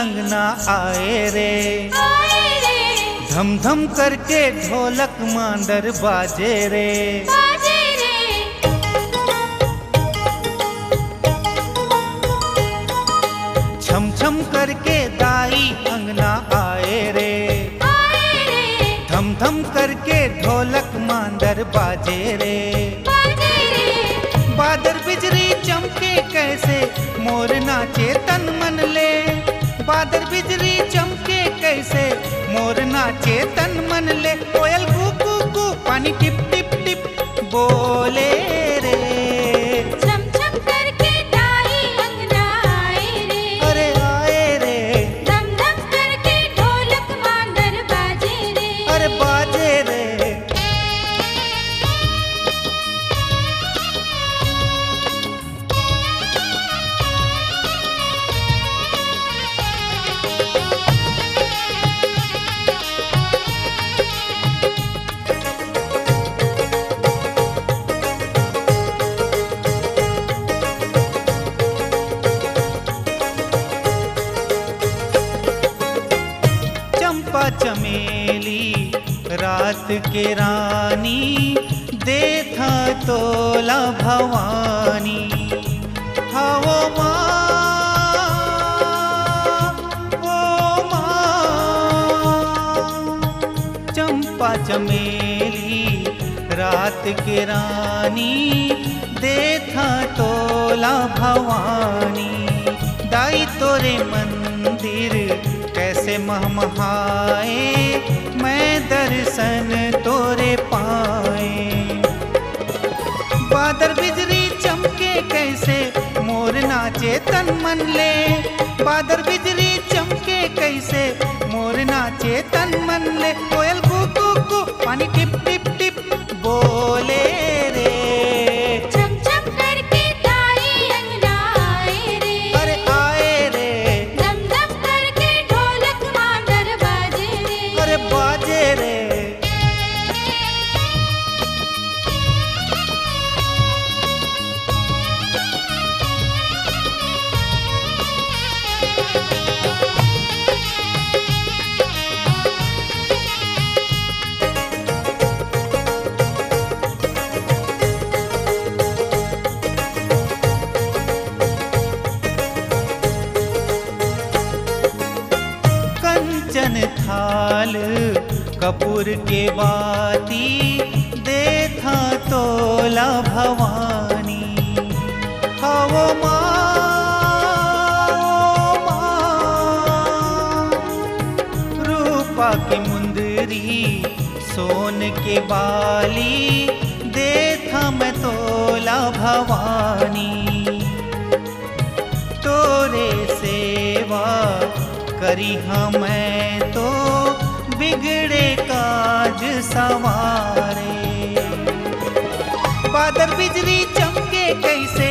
अंगना आए रे, धम धम करके ढोलक मांदर बाजे रे। छम छम करके दाई अंगना आए रे, धम धम करके ढोलक मांदर बाजे रे। बादल बिजली चमके कैसे मोर नाचे तन मन ले, बादल बिजली चमके कैसे मोर नाचे तन मन ले। कोयल कू कू कू पानी टिप टिप टिप बोले रे, छम छम करके दाई अंगना आए रे, अरे आए रे, धम धम करके ढोलक मांदर बाजे रे, अरे बाजे रे। चंपा चमेली रात के रानी, देखा तोला भवानी। हाओ माँ, ओ माँ। चंपा चमेली रात के रानी, देखा तोला भवानी। दाई तोरे मंदिर कैसे महमहाए, मैं दर्शन तोरे पाए। बादल बिजली चमके कैसे मोर नाचे तन मन ले, बादल बिजली चमके कैसे मोर नाचे तन मन ले। कोयल कू कू कू पानी टिप टिप टिप बोले रे, छम छम करके दाई अंगना आए रे, अरे आए रे, धम धम करके ढोलक मांदर बाजे रे, अरे बाजे रे। कंचन थाल कपूर के बाती, देखा तोला भवानी। हाओ माँ, ओ माँ। रूपा की मुंदरी सोन के बाली, देखा मैं तोला भवानी। तोरे सेवा करी हाँ मैं तो, बिगड़े काज सवारे। बादल बिजली चमके कैसे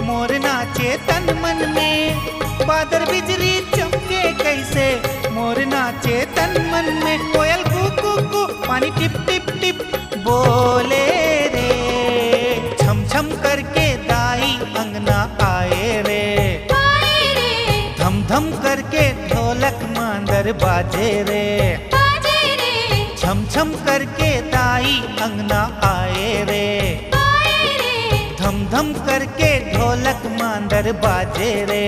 मोर नाचे तन मन में, बादल बिजली चमके कैसे मोर नाचे तन मन में। कोयल कू कू कू पानी टिप टिप टिप बोले रे, छम छम करके दाई अंगना आए रे, धम धम करके ढोलक मांदर बाजे रे, बाजे रे, छम छम करके दाई अंगना आए रे, आए रे, धम धम करके ढोलक मांदर बाजे रे।